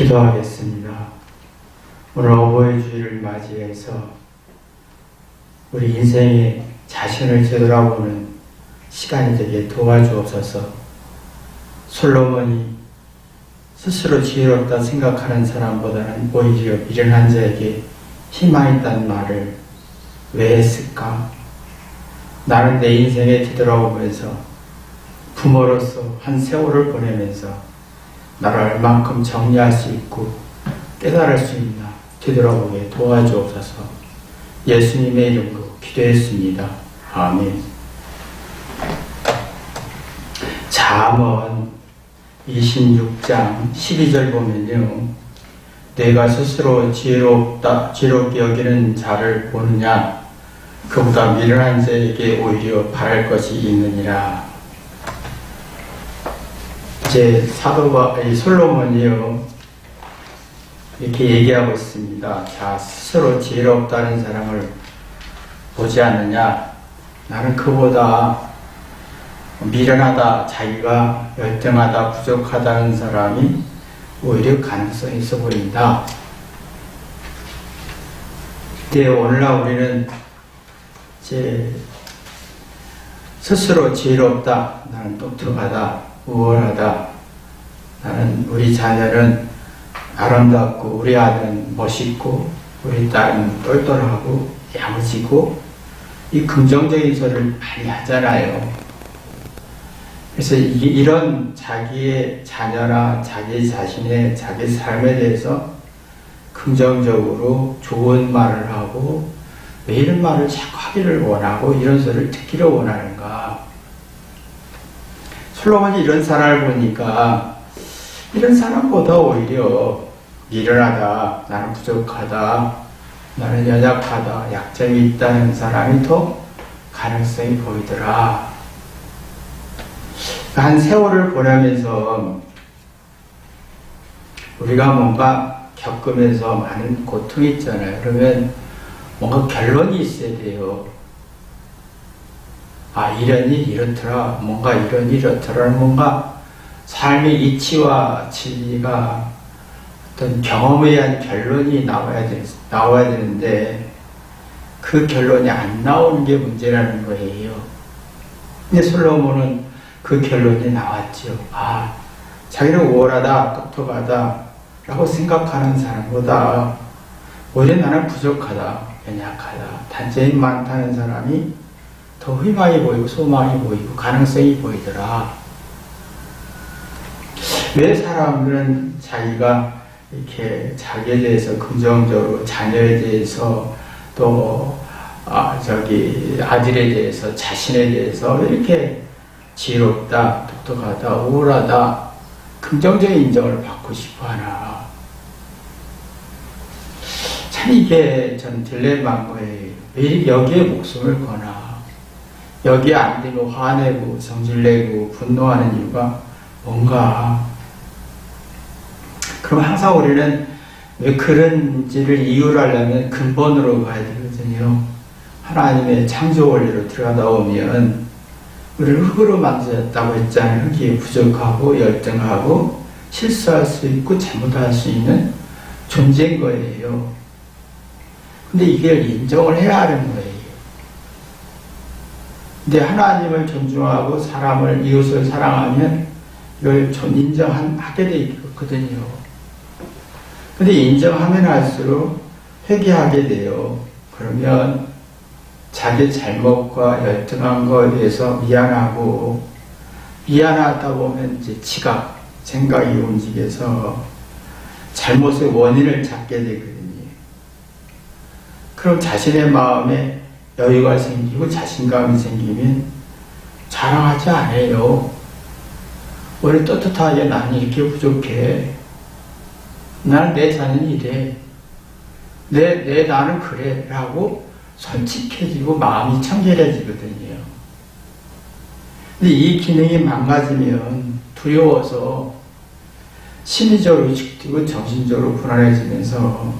기도하겠습니다. 오늘 어버이 주일을 맞이해서 우리 인생의 자신을 되돌아보는 시간이 되게 도와주옵소서. 솔로몬이 스스로 지혜롭다 생각하는 사람보다는 오히려 미련한 자에게 희망이 있다는 말을 왜 했을까? 나는 내 인생에 뒤돌아오면서 부모로서 한 세월을 보내면서 나를 얼만큼 정리할 수 있고 깨달을 수 있나 뒤돌아보게 도와주옵소서. 예수님의 이름으로 기도했습니다. 아멘. 잠언 26장 12절 보면요, 내가 스스로 지혜롭게 여기는 자를 보느냐, 그보다 미련한 자에게 오히려 바랄 것이 있느니라. 이제 솔로몬이요, 이렇게 얘기하고 있습니다. 자, 스스로 지혜롭다는 사람을 보지 않느냐, 나는 그보다 미련하다, 자기가 열등하다, 부족하다는 사람이 오히려 가능성이 있어 보인다. 근데 오늘날 우리는 이제 스스로 지혜롭다, 나는 똑똑하다, 우월하다, 나는 우리 자녀는 아름답고, 우리 아들은 멋있고, 우리 딸은 똘똘하고 야무지고, 이 긍정적인 소리를 많이 하잖아요. 그래서 이런 자기의 자녀나 자기 자신의 자기 삶에 대해서 긍정적으로 좋은 말을 하고, 왜 이런 말을 자꾸 하기를 원하고 이런 소리를 듣기를 원하는가. 솔로몬이 이런 사람을 보니까 이런 사람보다 오히려 미련하다, 나는 부족하다, 나는 연약하다, 약점이 있다는 사람이 더 가능성이 보이더라. 한 세월을 보내면서 우리가 뭔가 겪으면서 많은 고통이 있잖아요. 그러면 뭔가 결론이 있어야 돼요. 아, 이런 일이 이렇더라, 뭔가 이런 일이 이렇더라, 뭔가 삶의 이치와 진리가 어떤 경험에 의한 결론이 나와야 되는데 그 결론이 안 나오는 게 문제라는 거예요. 근데 솔로몬은 그 결론이 나왔죠. 아, 자기는 우월하다, 똑똑하다 라고 생각하는 사람보다 오히려 나는 부족하다, 연약하다, 단점이 많다는 사람이 더 희망이 보이고 소망이 보이고 가능성이 보이더라. 왜 사람들은 자기가 이렇게 자기에 대해서 긍정적으로, 자녀에 대해서, 또 아들에 대해서, 자신에 대해서 왜 이렇게 지혜롭다, 똑똑하다, 우월하다, 긍정적인 인정을 받고 싶어 하나. 참 이게 전 딜레마인 거예요. 왜 여기에 목숨을 거나, 여기에 안 되면 화내고 성질내고 분노하는 이유가 뭔가. 그럼 항상 우리는 왜 그런지를 이유를 하려면 근본으로 가야 되거든요. 하나님의 창조 원리로 들어가다 보면 우리를 흙으로 만들었다고 했잖아요. 흙이 부족하고 열등하고 실수할 수 있고 잘못할 수 있는 존재인 거예요. 근데 이걸 인정을 해야 하는 거예요. 근데 하나님을 존중하고 사람을, 이웃을 사랑하면 이걸 인정하게 돼 있거든요. 근데 인정하면 할수록 회개하게 돼요. 그러면 자기 잘못과 열등한 거에 대해서 미안하다 보면 이제 지각, 생각이 움직여서 잘못의 원인을 찾게 되거든요. 그럼 자신의 마음에 여유가 생기고 자신감이 생기면 자랑하지 않아요. 오히려 떳떳하게 나는 이렇게 부족해. 나는 내 자녀는 이래. 나는 그래. 라고 솔직해지고 마음이 청결해지거든요. 근데 이 기능이 망가지면 두려워서 심리적으로 위축되고 정신적으로 불안해지면서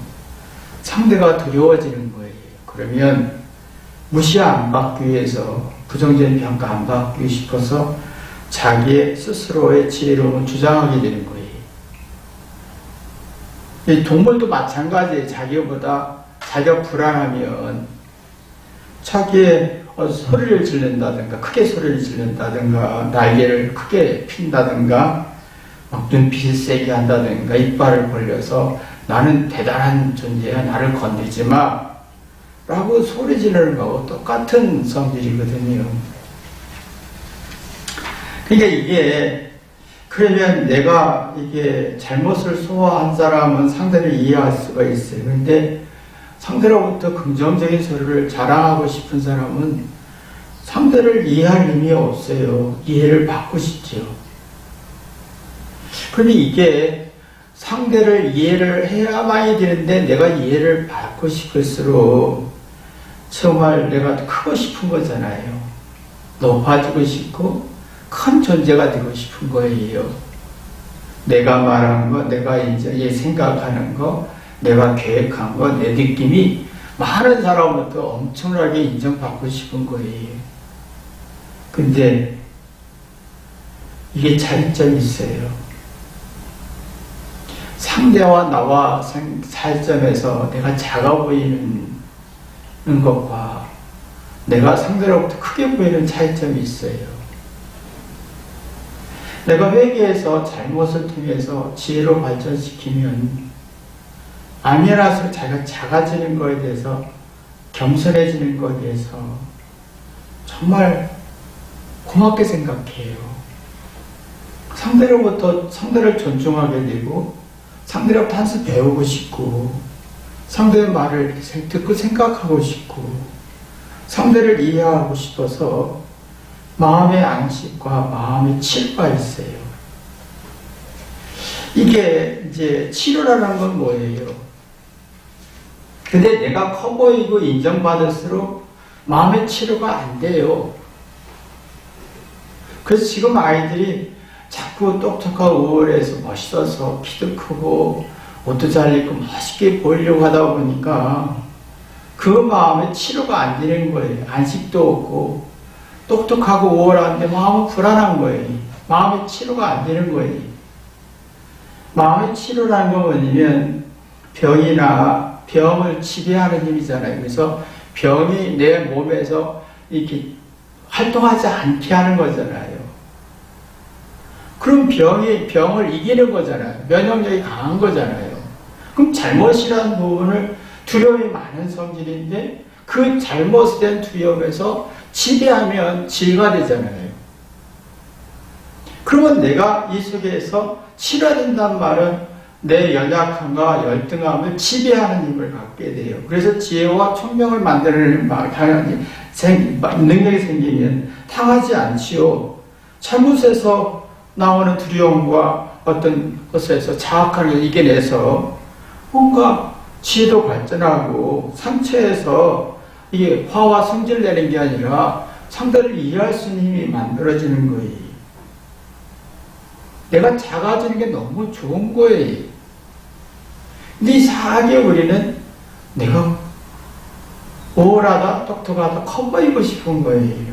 상대가 두려워지는 거예요. 그러면 무시 안 받기 위해서, 부정적인 평가 안 받기 싶어서 자기의 스스로의 지혜로움을 주장하게 되는 거예요. 이 동물도 마찬가지예요. 자기가 불안하면 자기의 소리를 지른다든가 크게 소리를 지른다든가 날개를 크게 핀다든가 막 눈빛을 세게 한다든가 이빨을 벌려서 나는 대단한 존재야 나를 건드리지 마 라고 소리 지르는 거하고 똑같은 성질이거든요. 그러니까 이게 그러면 내가 이게 잘못을 소화한 사람은 상대를 이해할 수가 있어요. 근데 상대로부터 긍정적인 소리를 자랑하고 싶은 사람은 상대를 이해할 힘이 없어요. 이해를 받고 싶죠. 그러면 이게 상대를 이해를 해야만이 되는데 내가 이해를 받고 싶을수록 정말 내가 크고 싶은 거잖아요. 높아지고 싶고 큰 존재가 되고 싶은 거예요. 내가 말하는 거, 내가 이제 생각하는 거, 내가 계획한 거, 내 느낌이 많은 사람부터 엄청나게 인정받고 싶은 거예요. 근데 이게 차이점이 있어요. 상대와 나와 차이점에서 내가 작아 보이는 것과 내가 상대로부터 크게 보이는 차이점이 있어요. 내가 회개해서 잘못을 통해서 지혜로 발전시키면 아니라서 자기가 작아지는 것에 대해서 겸손해지는 것에 대해서 정말 고맙게 생각해요. 상대를 존중하게 되고 상대로부터 한 수 배우고 싶고 상대의 말을 듣고 생각하고 싶고 상대를 이해하고 싶어서 마음의 안식과 마음의 치료가 있어요. 이게 이제 치료라는 건 뭐예요? 근데 내가 커 보이고 인정받을수록 마음의 치료가 안 돼요. 그래서 지금 아이들이 자꾸 똑똑하고 우월해서 멋있어서 키도 크고 옷도 잘 입고 멋있게 보이려고 하다 보니까 그 마음의 치료가 안 되는 거예요. 안식도 없고 똑똑하고 우월한데 마음은 불안한 거예요. 마음의 치료가 안 되는 거예요. 마음의 치료라는 건 뭐냐면 병을 치료하는 힘이잖아요. 그래서 병이 내 몸에서 이렇게 활동하지 않게 하는 거잖아요. 그럼 병을 이기는 거잖아요. 면역력이 강한 거잖아요. 그럼 잘못이라는 부분을 두려움이 많은 성질인데 그 잘못된 두려움에서 지배하면 지혜가 되잖아요. 그러면 내가 이 속에서 치료된다는 말은 내 연약함과 열등함을 지배하는 힘을 갖게 돼요. 그래서 지혜와 총명을 만드는 당연히 능력이 생기면 당하지 않지요. 잘못에서 나오는 두려움과 어떤 것에서 자학하는 걸 이겨내서 뭔가 지혜도 발전하고 상처에서 이게 화와 성질을 내는 게 아니라 상대를 이해할 수 있는 힘이 만들어지는 거예요. 내가 작아지는 게 너무 좋은 거예요. 근데 이상하게 우리는 내가 우월하다, 똑똑하다, 커 보이고 싶은 거예요.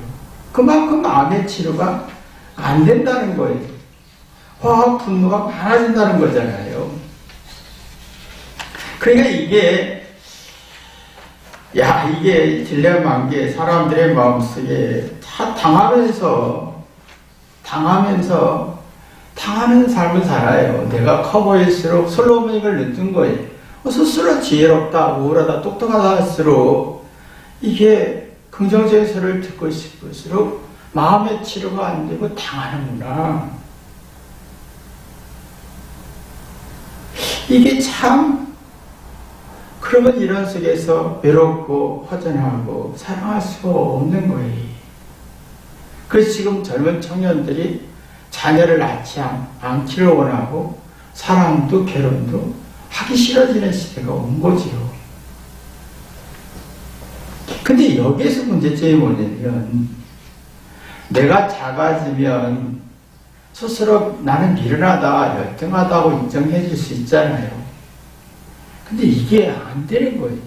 그만큼 마음의 치료가 안 된다는 거예요. 화와 분노가 많아진다는 거잖아요. 그러니까 이게 딜레마인 게 사람들의 마음속에 다 당하는 삶을 살아요. 내가 커 보일수록 솔로몬이를 느낀 거예요. 스스로 지혜롭다, 우월하다, 똑똑하다 할수록 이게 긍정적인 소리를 듣고 싶을수록 마음의 치료가 안 되고 당하는구나. 이게 참 그러면 이런 속에서 외롭고 허전하고 사랑할 수가 없는 거예요. 그래서 지금 젊은 청년들이 자녀를 낳지 않기를 원하고 사랑도 결혼도 하기 싫어지는 시대가 온 거지요. 근데 여기에서 문제점이 뭐냐면 내가 작아지면 스스로 나는 미련하다, 열등하다고 인정해 줄 수 있잖아요. 근데 이게 안 되는 거예요.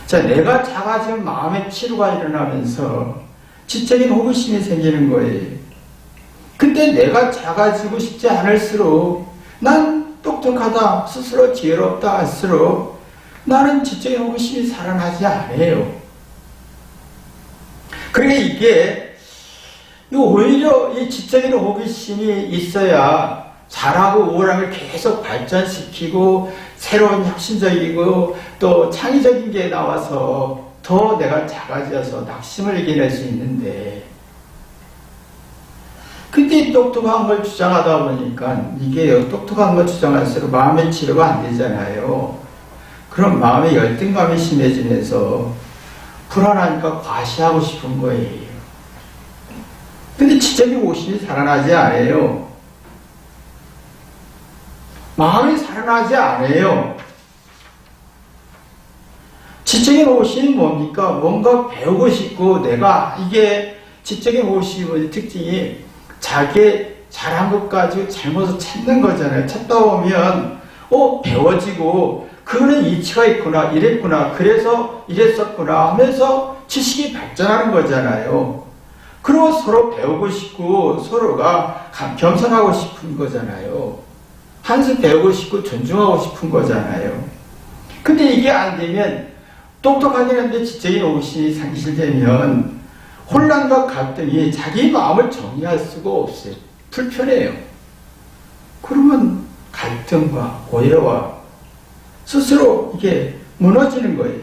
자, 내가 작아지면 마음의 치료가 일어나면서 지적인 호기심이 생기는 거예요. 근데 내가 작아지고 싶지 않을수록 난 똑똑하다, 스스로 지혜롭다 할수록 나는 지적인 호기심이 살아나지 않아요. 그러니까 이게 오히려 이 지적인 호기심이 있어야 잘하고 우월함을 계속 발전시키고 새로운 혁신적이고 또 창의적인 게 나와서 더 내가 작아져서 낙심을 이겨낼 수 있는데, 근데 똑똑한 걸 주장하다 보니까 이게 똑똑한 걸 주장할수록 마음의 치료가 안 되잖아요. 그럼 마음의 열등감이 심해지면서 불안하니까 과시하고 싶은 거예요. 근데 지적인 호기심이 살아나지 않아요. 마음이 살아나지 않아요. 지적인 호기심이 뭡니까? 뭔가 배우고 싶고 내가 이게 지적인 호기심의 특징이 자기 잘한 것 가지고 잘못을 찾는 거잖아요. 찾다 보면 배워지고 그거는 이치가 있구나, 이랬구나, 그래서 이랬었구나 하면서 지식이 발전하는 거잖아요. 그리고 서로 배우고 싶고 서로가 겸손하고 싶은 거잖아요. 한수 배우고 싶고 존중하고 싶은 거잖아요. 근데 이게 안 되면 똑똑하긴 한데 지적인 호기심이 상실되면 혼란과 갈등이 자기 마음을 정리할 수가 없어요. 불편해요. 그러면 갈등과 오해와 스스로 이게 무너지는 거예요.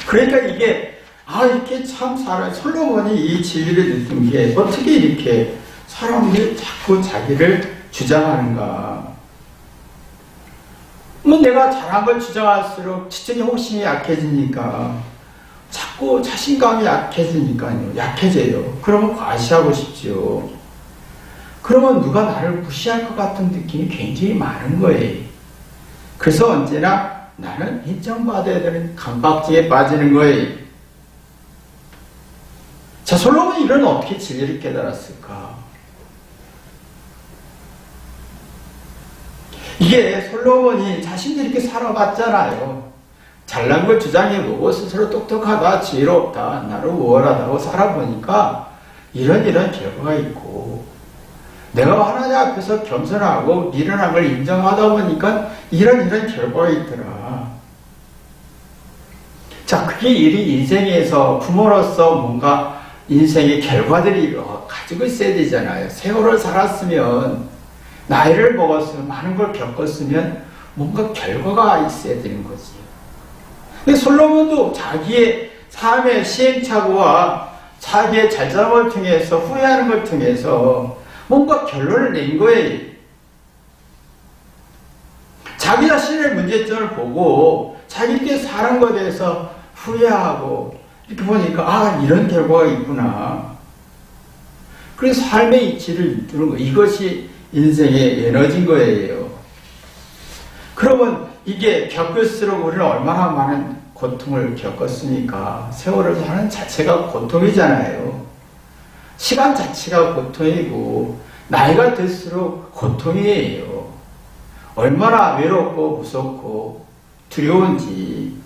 그러니까 이게 이렇게 참 솔로몬이 이 진리를 느낀 게 어떻게 이렇게 사람들이 자꾸 자기를 주장하는가. 내가 잘한 걸 주장할수록 지적인 호기심이 약해지니까 자꾸 자신감이 약해지니까요. 약해져요. 그러면 과시하고 싶죠. 그러면 누가 나를 무시할 것 같은 느낌이 굉장히 많은 거예요. 그래서 언제나 나는 인정받아야 되는 강박증에 빠지는 거예요. 자, 솔로몬이 이런 어떻게 진리를 깨달았을까? 이게 솔로몬이 자신들이 이렇게 살아봤잖아요. 잘난 걸 주장해보고 스스로 똑똑하다, 지혜롭다, 나를 우월하다고 살아보니까 이런 결과가 있고, 내가 하나님 앞에서 겸손하고 미련한 걸 인정하다 보니까 이런 결과가 있더라. 자, 그게 이 인생에서 부모로서 뭔가 인생의 결과들이 가지고 있어야 되잖아요. 세월을 살았으면, 나이를 먹었으면, 많은 걸 겪었으면 뭔가 결과가 있어야 되는 거지. 근데 솔로몬도 자기의 삶의 시행착오와 자기의 잘잘못을 통해서 후회하는 걸 통해서 뭔가 결론을 낸 거예요. 자기 자신의 문제점을 보고 자기께 사는 것에 대해서 후회하고 이렇게 보니까 이런 결과가 있구나. 그래서 삶의 이치를 이루는 거. 이것이 인생의 에너지인 거예요. 그러면 이게 겪을수록 우리는 얼마나 많은 고통을 겪었습니까? 세월을 사는 자체가 고통이잖아요. 시간 자체가 고통이고 나이가 들수록 고통이에요. 얼마나 외롭고 무섭고 두려운지.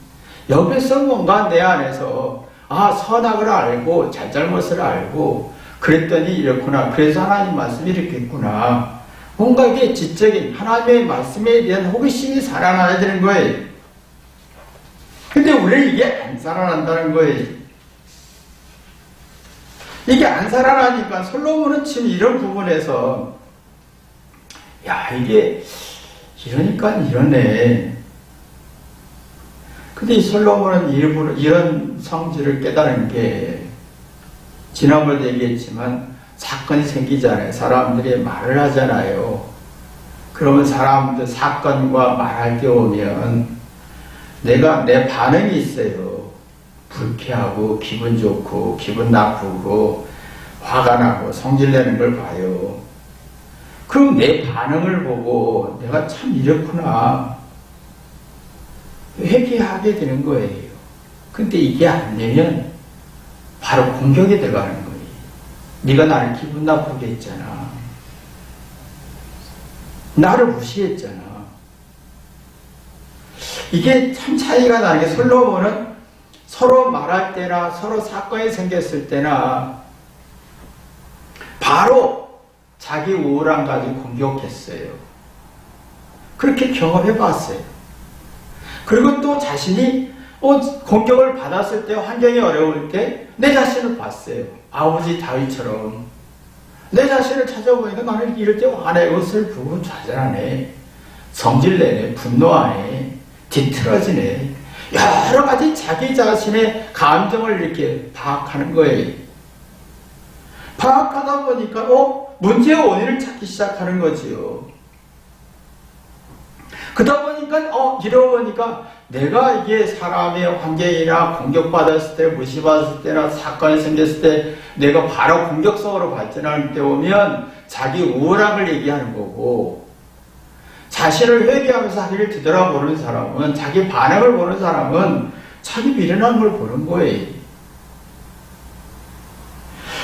옆에서 뭔가 내 안에서 선악을 알고 잘잘못을 알고 그랬더니 이렇구나. 그래서 하나님 말씀이 이렇게 있구나. 뭔가 이게 지적인 하나님의 말씀에 대한 호기심이 살아나야 되는 거예요. 근데 우리는 이게 안 살아난다는 거예요. 이게 안 살아나니까 솔로몬은 지금 이런 부분에서 이게 이러니까 이러네. 근데 이 솔로몬은 일부러 이런 성질을 깨달은 게 지난번에도 얘기했지만 사건이 생기잖아요. 사람들이 말을 하잖아요. 그러면 사람들 사건과 말할 때 오면 내 반응이 있어요. 불쾌하고 기분 좋고 기분 나쁘고 화가 나고 성질내는 걸 봐요. 그럼 내 반응을 보고 내가 참 이렇구나 회개하게 되는 거예요. 근데 이게 안 되면 바로 공격이 들어가는 거예요. 네가 나를 기분 나쁘게 했잖아. 나를 무시했잖아. 이게 참 차이가 나는 게 솔로몬은 서로 말할 때나 서로 사건이 생겼을 때나 바로 자기 우울함 가지고 공격했어요. 그렇게 경험해 봤어요. 그리고 또 자신이 공격을 받았을 때, 환경이 어려울 때 내 자신을 봤어요. 아버지 다윗처럼 내 자신을 찾아보니까 나는 이럴 때 화내고 슬프고 좌절하네, 성질내네, 분노하네, 뒤틀어지네, 여러 가지 자기 자신의 감정을 이렇게 파악하는 거예요. 파악하다 보니까 문제의 원인을 찾기 시작하는 거지요. 그러다 보니까 이러보니까 내가 이게 사람의 환경이나 공격받았을 때, 무시받았을 때나 사건이 생겼을 때 내가 바로 공격성으로 발전할 때 오면 자기 우월함을 얘기하는 거고, 자신을 회개하면서 자기를 뒤돌아보는 사람은, 자기 반응을 보는 사람은 자기 미련한 걸 보는 거예요.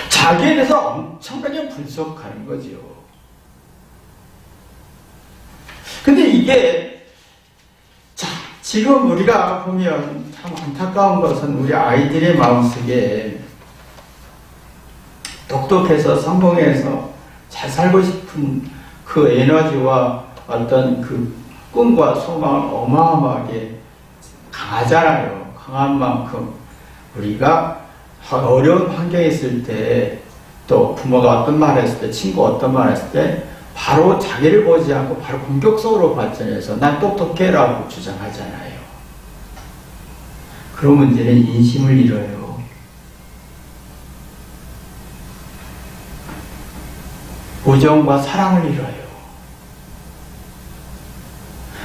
자기에 대해서 엄청나게 분석하는 거지요. 근데 이게 지금 우리가 보면 참 안타까운 것은 우리 아이들의 마음속에 똑똑해서 성공해서 잘 살고 싶은 그 에너지와 어떤 그 꿈과 소망을 어마어마하게 강하잖아요. 강한 만큼 우리가 어려운 환경에 있을 때, 또 부모가 어떤 말을 했을 때, 친구가 어떤 말을 했을 때 바로 자기를 보지 않고 바로 공격성으로 발전해서 난 똑똑해라고 주장하잖아요. 그런 문제는 인심을 잃어요. 우정과 사랑을 잃어요.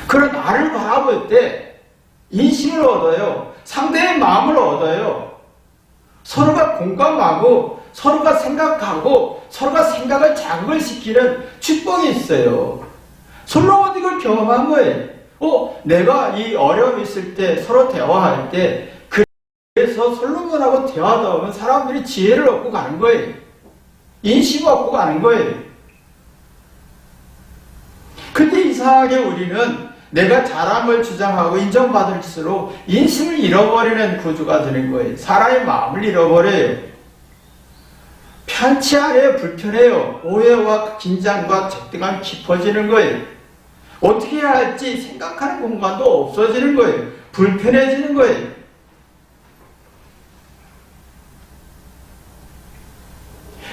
그런 나를 바라볼 때 인심을 얻어요. 상대의 마음을 얻어요. 서로가 공감하고 서로가 생각하고 서로가 생각을 자극을 시키는 축복이 있어요. 솔로몬도 이걸 경험한 거예요. 내가 이 어려움이 있을 때 서로 대화할 때, 그래서 솔로몬하고 대화하다 보면 사람들이 지혜를 얻고 가는 거예요. 인식을 얻고 가는 거예요. 근데 이상하게 우리는 내가 잘함을 주장하고 인정받을수록 인심을 잃어버리는 구조가 되는 거예요. 사람의 마음을 잃어버려요. 편치 않아요. 불편해요. 오해와 긴장과 적대감이 깊어지는 거예요. 어떻게 해야 할지 생각하는 공간도 없어지는 거예요. 불편해지는 거예요.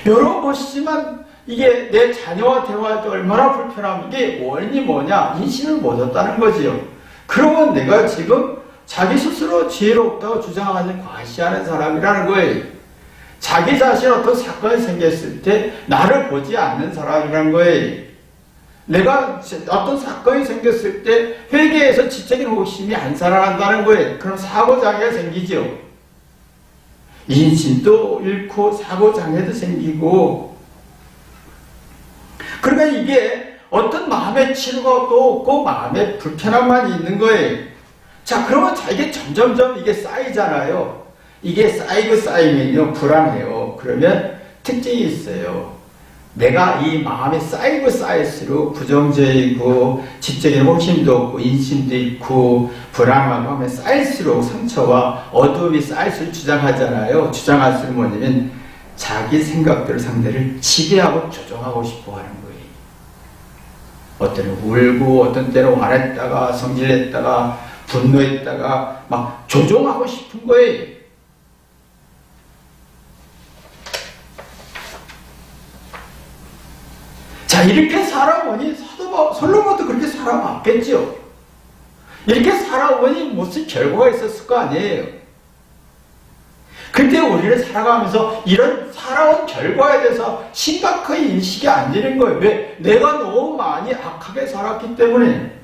여러분 보시지만 이게 내 자녀와 대화할 때 얼마나 불편하면 이게 원인이 뭐냐? 인심을 못 얻었다는 거지요. 그러면 내가 지금 자기 스스로 지혜롭다고 주장하는 과시하는 사람이라는 거예요. 자기 자신 어떤 사건이 생겼을 때 나를 보지 않는 사람이라는 거예요. 내가 어떤 사건이 생겼을 때 회개해서 지적인 호기심이 안 살아난다는 거예요. 그럼 사고장애가 생기죠. 인심도 잃고 사고장애도 생기고, 그러니까 이게 어떤 마음의 치료가 또 없고 마음의 불편함만 있는 거예요. 자, 그러면 이게 점점점 이게 쌓이잖아요. 이게 쌓이면요 불안해요. 그러면 특징이 있어요. 내가 이 마음이 쌓일수록 부정적이고 지적인 호기심도 없고 인심도 있고 불안하고 하면 쌓일수록 상처와 어두움이 쌓일수록 주장하잖아요. 주장할수록 뭐냐면 자기 생각대로 상대를 지배하고 조종하고 싶어 하는 거예요. 어떤 때는 울고 어떤 때는 화냈다가 성질냈다가 분노했다가 막 조종하고 싶은 거예요. 자, 이렇게 살아보니 솔로몬도 그렇게 살아봤겠죠. 이렇게 살아보니 무슨 결과가 있었을 거 아니에요. 근데 우리는 살아가면서 이런 살아온 결과에 대해서 심각하게 인식이 안 되는 거예요. 왜? 내가 너무 많이 악하게 살았기 때문에.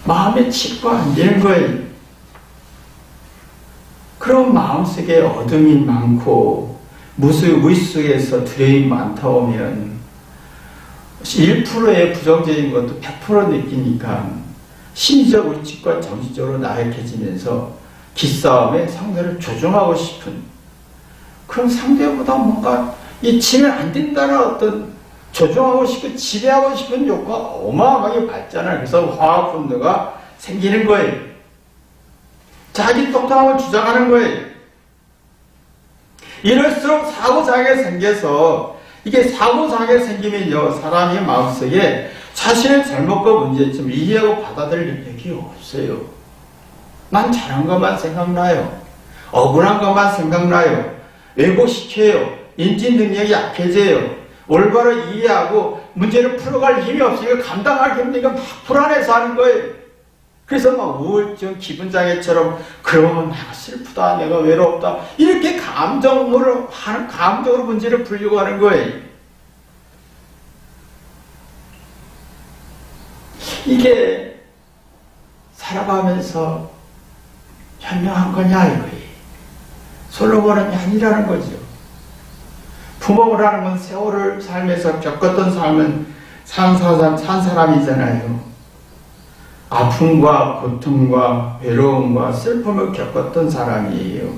마음에 치료가 안 되는 거예요. 그런 마음속에 어둠이 많고 무의식에서 두려움이 많다 오면 1%의 부정적인 것도 100% 느끼니까 심리적 의식과 정신적으로 나약해지면서 기싸움에 상대를 조종하고 싶은, 그럼 상대보다 뭔가 이 지면 안 된다는 어떤 조종하고 싶고 지배하고 싶은 욕구가 어마어마하게 발전하는, 그래서 화학 분노가 생기는 거예요. 자기 똑똑함을 주장하는 거예요. 이럴수록 사고장애 생겨서 이게 사고장애 생기면요 사람의 마음속에 자신의 잘못과 문제점 이해하고 받아들일 능력이 없어요. 난 잘한 것만 생각나요. 억울한 것만 생각나요. 왜곡시켜요. 인지 능력이 약해져요. 올바로 이해하고 문제를 풀어갈 힘이 없으니까 감당하기 힘드니까 막 불안해서 하는 거예요. 그래서 막 우울증, 기분장애처럼 그러면 내가 슬프다, 내가 외롭다 이렇게 감정으로 문제를 풀려고 하는 거예요. 이게 살아가면서 현명한 거냐 이거예요. 솔로몬은 아니라는 거죠. 부모라는 건 세월을 살면서 겪었던 삶은 산 사람이잖아요. 아픔과 고통과 외로움과 슬픔을 겪었던 사람이에요.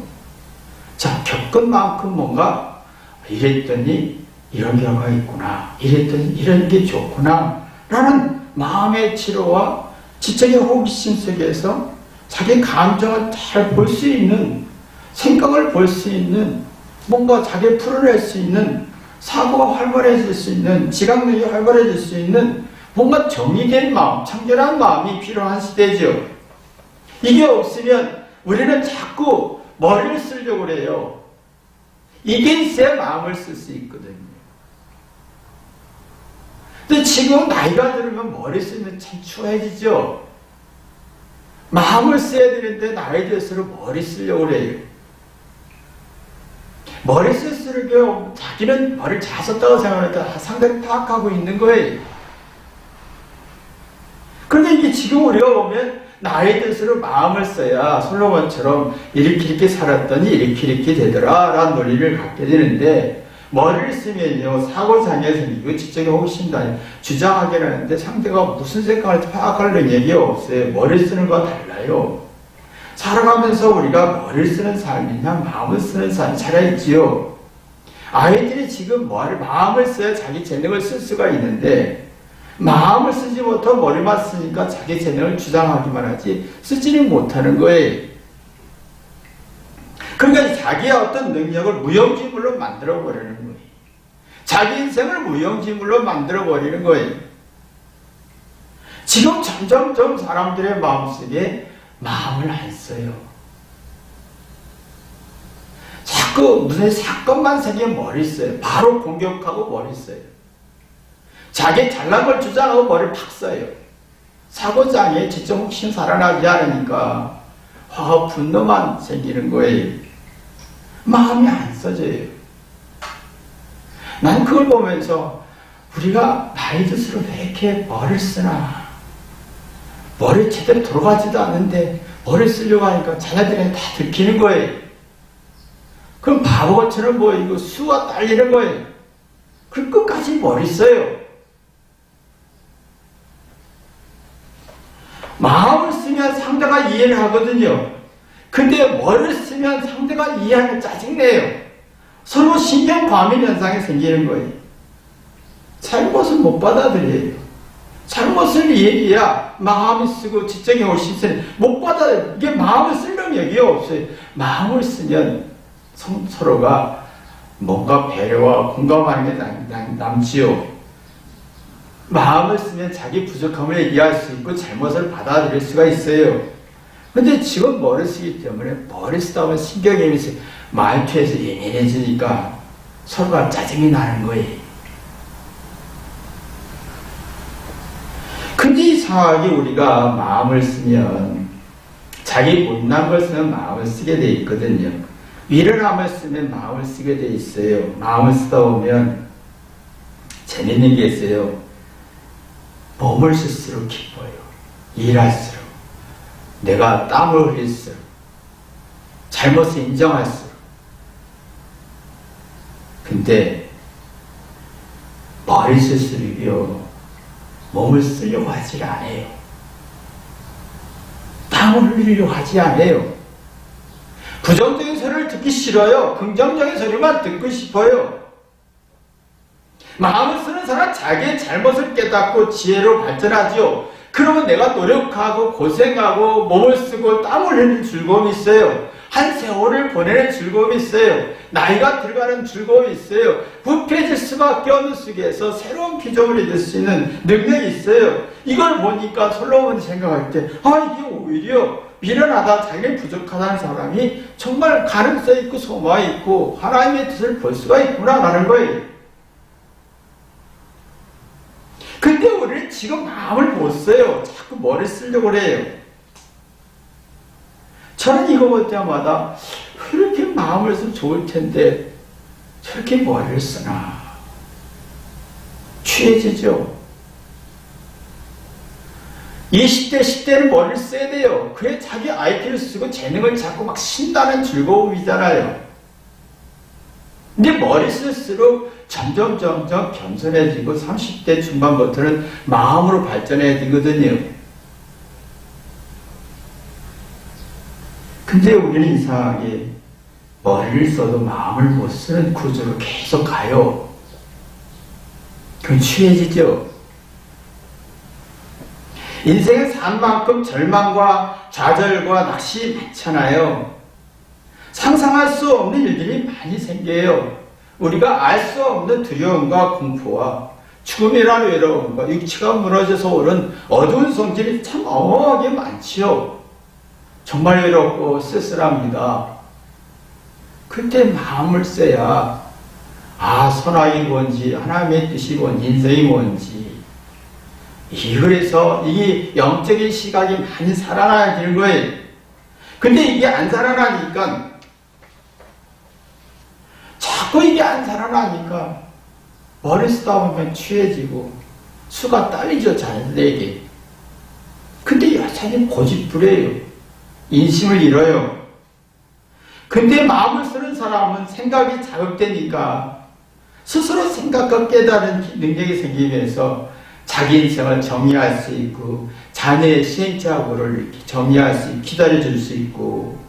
자, 겪은 만큼 뭔가 이랬더니 이런 결과가 있구나. 이랬더니 이런 게 좋구나. 라는 마음의 치료와 지적인 호기심 속에서 자기 감정을 잘 볼 수 있는, 생각을 볼 수 있는, 뭔가 자기 풀어낼 수 있는, 사고가 활발해질 수 있는, 지각력이 활발해질 수 있는 뭔가 정리된 마음, 청결한 마음이 필요한 시대죠. 이게 없으면 우리는 자꾸 머리를 쓰려고 그래요. 이게 있어야 마음을 쓸 수 있거든요. 근데 지금 나이가 들으면 머리 쓰면 참 추해지죠. 마음을 써야 되는데 나이 들수록 머리 쓰려고 그래요. 머리 쓸수록 자기는 머리를 잘 썼다고 생각하니까 상당히 파악하고 있는 거예요. 그런데 이게 지금 우리가 보면 나이 들수록 마음을 써야 솔로몬처럼 이렇게 살았더니 이렇게 되더라 라는 논리를 갖게 되는데, 머리를 쓰면요 사고장애 생기고 지적인 호기심도 아니고 주장하게 하는데 상대가 무슨 생각을 파악할 능력이 없어요. 머리를 쓰는 거와 달라요. 살아가면서 우리가 머리를 쓰는 삶이냐 마음을 쓰는 삶이 차라리지요. 아이들이 지금 마음을 써야 자기 재능을 쓸 수가 있는데, 마음을 쓰지 못하고 머리만 쓰니까 자기 재능을 주장하기만 하지 쓰지는 못하는 거예요. 그러니까 자기의 어떤 능력을 무용지물로 만들어버리는 거예요. 자기 인생을 무용지물로 만들어버리는 거예요. 지금 점점점 사람들의 마음속에 마음을 안 써요. 자꾸 무슨 사건만 생기면 머리 써요. 바로 공격하고 머리 써요. 자기 잘난 걸 주장하고 머리를 팍 써요. 사고장애, 지적 혹시 살아나지 않으니까 화가 분노만 생기는 거예요. 마음이 안 써져요. 난 그걸 보면서 우리가 나이 들수록 왜 이렇게 머리를 쓰나. 머리 제대로 돌아가지도 않는데 머리를 쓰려고 하니까 자녀들이 다 들키는 거예요. 그럼 바보처럼 보이고 수가 딸리는 거예요. 그럼 끝까지 머리 써요. 마음을 쓰면 상대가 이해를 하거든요. 근데 머리를 쓰면 상대가 이해하면 짜증내요. 서로 신경과민 현상이 생기는 거예요. 잘못을 못 받아들여요. 잘못을 이해해야 마음이 쓰고 지적이 오시면 못 받아들여요. 이게 마음을 쓸 능력이 없어요. 마음을 쓰면 서로가 뭔가 배려와 공감하는 게 남지요. 마음을 쓰면 자기 부족함을 얘기할 수 있고 잘못을 받아들일 수가 있어요. 근데 지금 머리 쓰기 때문에 머리 쓰다 보면 신경이 말투에서 예민해지니까 서로가 짜증이 나는 거예요. 근데 이상하게 우리가 마음을 쓰면 자기 못난 걸 쓰면 마음을 쓰게 돼 있거든요. 미련함을 쓰면 마음을 쓰게 돼 있어요. 마음을 쓰다 보면 재밌는 게 있어요. 몸을 쓸수록 기뻐요. 일할수록. 내가 땀을 흘릴수록. 잘못을 인정할수록. 근데 머리 쓸수록요 몸을 쓰려고 하지 않아요. 땀을 흘리려고 하지 않아요. 부정적인 소리를 듣기 싫어요. 긍정적인 소리만 듣고 싶어요. 마음을 쓰는 사람 자기의 잘못을 깨닫고 지혜로 발전하죠. 그러면 내가 노력하고 고생하고 몸을 쓰고 땀을 흘리는 즐거움이 있어요. 한 세월을 보내는 즐거움이 있어요. 나이가 들어가는 즐거움이 있어요. 부패질 수밖에 없는 속에서 새로운 피조물이 될 수 있는 능력이 있어요. 이걸 보니까 솔로몬이 생각할 때, 이게 오히려 미련하다, 자기는 부족하다는 사람이 정말 가능성이 있고 소망이 있고 하나님의 뜻을 볼 수가 있구나라는 거예요. 근데 우리는 지금 마음을 못 써요. 자꾸 머리 쓰려고 그래요. 저는 이거 볼 때마다 왜 이렇게 마음을 쓰면 좋을 텐데 저렇게 머리를 쓰나. 취해지죠. 20대, 10대는 머리를 써야 돼요. 그게 자기 IQ를 쓰고 재능을 잡고 막 신다는 즐거움이잖아요. 근데 머리 쓸수록 점점 겸손해지고 30대 중반부터는 마음으로 발전해야 되거든요. 근데 우리는 이상하게 머리를 써도 마음을 못 쓰는 구조로 계속 가요. 그럼 취해지죠. 인생은 산만큼 절망과 좌절과 낚시 많잖아요. 상상할 수 없는 일들이 많이 생겨요. 우리가 알 수 없는 두려움과 공포와 죽음이라는 외로움과 육체가 무너져서 오는 어두운 성질이 참 어마어마하게 많지요. 정말 외롭고 쓸쓸합니다. 그때 마음을 써야 선악이 뭔지 하나님의 뜻이 뭔지 인생이 뭔지 그래서 이게 영적인 시각이 많이 살아나야 되는 거예요. 근데 이게 안 살아나니까 자꾸 이게 안 살아나니까 머리 쓰다 보면 취해지고 수가 딸리죠. 잘되게. 근데 여전히 고집부려요. 인심을 잃어요. 근데 마음을 쓰는 사람은 생각이 자극되니까 스스로 생각과 깨달은 능력이 생기면서 자기 인생을 정리할 수 있고 자녀의 시행착오를 정리할 수 있고 기다려줄 수 있고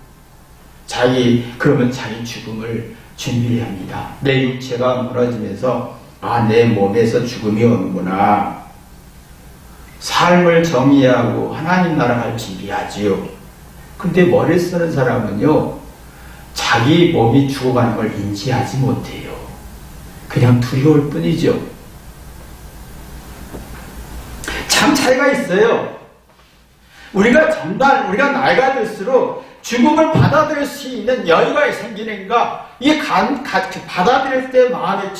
그러면 자기 죽음을 준비합니다. 내 육체가 무너지면서 내 몸에서 죽음이 오는구나. 삶을 정리하고 하나님 나라를 준비하지요. 근데 머리 쓰는 사람은요, 자기 몸이 죽어가는 걸 인지하지 못해요. 그냥 두려울 뿐이죠. 참 차이가 있어요. 우리가 나이가 들수록 죽음을 받아들일 수 있는 여유가 생기는가, 이게 받아들일 때 마음의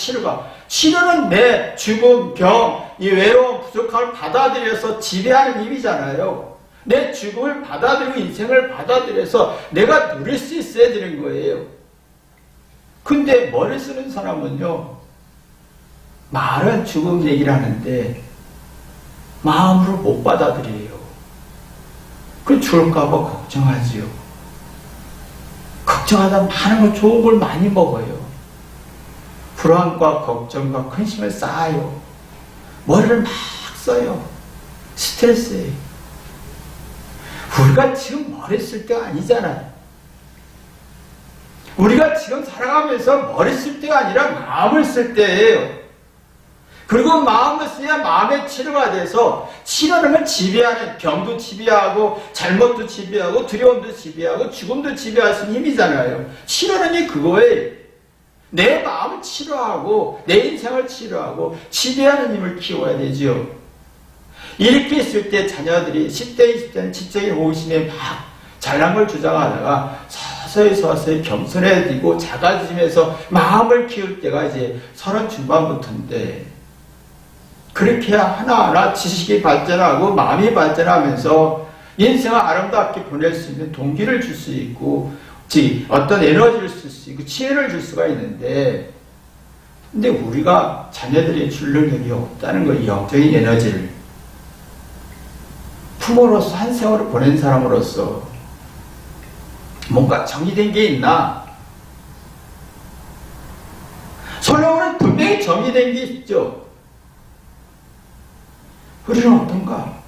치료는 내 죽음, 병, 이 외로움, 부족함을 받아들여서 지배하는 힘이잖아요. 내 죽음을 받아들이고 인생을 받아들여서 내가 누릴 수 있어야 되는 거예요. 근데 머리 쓰는 사람은요, 말은 죽음 얘기를 하는데 마음으로 못 받아들여요. 그 죽을까봐 걱정하지요. 걱정하다 많은 걸 좋은 걸 많이 먹어요. 불안과 걱정과 근심을 쌓아요. 머리를 막 써요. 스트레스예요. 우리가 지금 머리 쓸 때가 아니잖아요. 우리가 지금 살아가면서 머리 쓸 때가 아니라 마음을 쓸 때예요. 그리고 마음을 써야 마음의 치료가 돼서 치료는 지배하는 병도 지배하고 잘못도 지배하고 두려움도 지배하고 죽음도 지배할 수 있는 힘이잖아요. 치료는 그거예요. 내 마음을 치료하고 내 인생을 치료하고 지배하는 힘을 키워야 되죠. 이렇게 있을 때 자녀들이 10대, 20대는 지적인 호기심에 막 잘난 걸 주장하다가 서서히 겸손해지고 작아지면서 마음을 키울 때가 이제 30 중반부터인데, 그렇게 해야 하나하나 지식이 발전하고 마음이 발전하면서 인생을 아름답게 보낼 수 있는 동기를 줄 수 있고 어떤 에너지를 쓸 수 있고 지혜를 줄 수가 있는데, 근데 우리가 자녀들이 줄 능력이 없다는 거예요. 영적인 에너지를. 부모로서 한 세월을 보낸 사람으로서 뭔가 정의된 게 있나? 솔로몬은 분명히 정의된 게 있죠. 우리는 어떤가?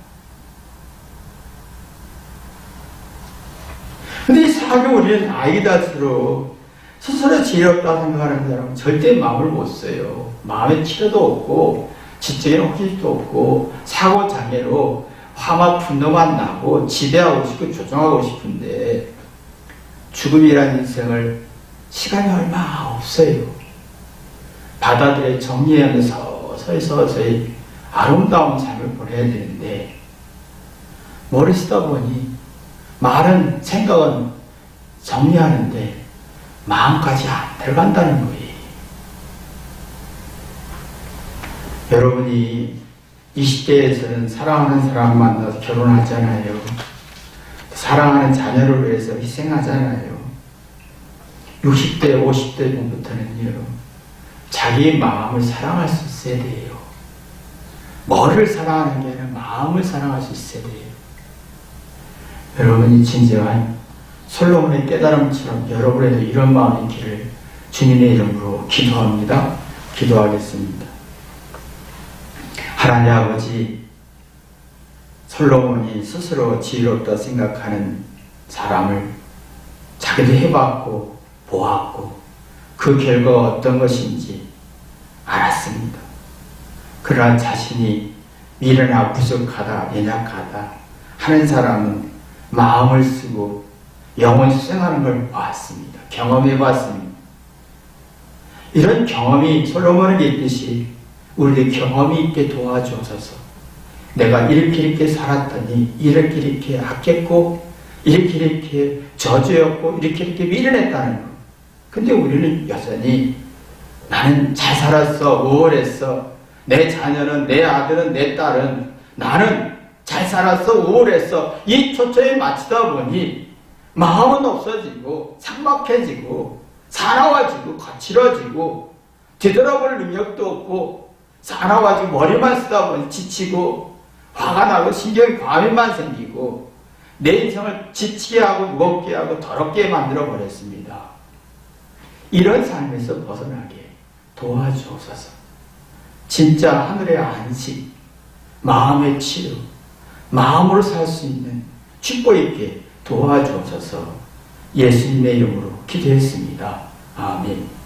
근데 이상하게 우리는 나이가 들수록 스스로 지혜롭다 생각하는 사람은 절대 마음을 못 써요. 마음에 치료도 없고 지적인 호기심도 없고 사고장애로 화와 분노만 나고 지배하고 싶고 조종하고 싶은데, 죽음이라는 인생을 시간이 얼마 없어요. 바다들의 정리하면서 서서히 아름다운 삶을 보내야 되는데 머리 쓰다 보니 말은 생각은 정리하는데 마음까지 안 들어간다는 거예요. 여러분이 20대에서는 사랑하는 사람 만나서 결혼하잖아요. 사랑하는 자녀를 위해서 희생하잖아요. 60대, 50대 때부터는요, 자기 마음을 사랑할 수 있어야 돼요. 뭐를 사랑하는 게 아니라 마음을 사랑할 수 있어야 돼요. 여러분이 진정한 솔로몬의 깨달음처럼 여러분에도 이런 마음이 있기를 주님의 이름으로 기도합니다. 기도하겠습니다. 하나님 아버지, 솔로몬이 스스로 지혜롭다 생각하는 사람을 자기도 해봤고 보았고 그 결과가 어떤 것인지 알았습니다. 그러나 자신이 미련하고 부족하다, 연약하다 하는 사람은 마음을 쓰고 영혼이 수행하는 걸 보았습니다. 경험해 봤습니다. 이런 경험이 솔로몬에게 있듯이 우리도 경험이 있게 도와주셔서 내가 이렇게 살았더니 이렇게 아꼈고 이렇게 저주였고 이렇게 미련했다는 거. 근데 우리는 여전히 나는 잘 살았어, 우월했어, 내 자녀는, 내 아들은, 내 딸은 나는 잘 살았어, 우월했어 이 초점에 맞추다 보니 마음은 없어지고 삭막해지고 사나워지고 거칠어지고 되돌아볼 능력도 없고 사나워지고 머리만 쓰다 보니 지치고 화가 나고 신경이 과민만 생기고 내 인생을 지치게 하고 무겁게 하고 더럽게 만들어 버렸습니다. 이런 삶에서 벗어나게 도와주옵소서. 진짜 하늘의 안식, 마음의 치유, 마음으로 살 수 있는 축복 있게 도와주옵소서. 예수님의 이름으로 기도했습니다. 아멘.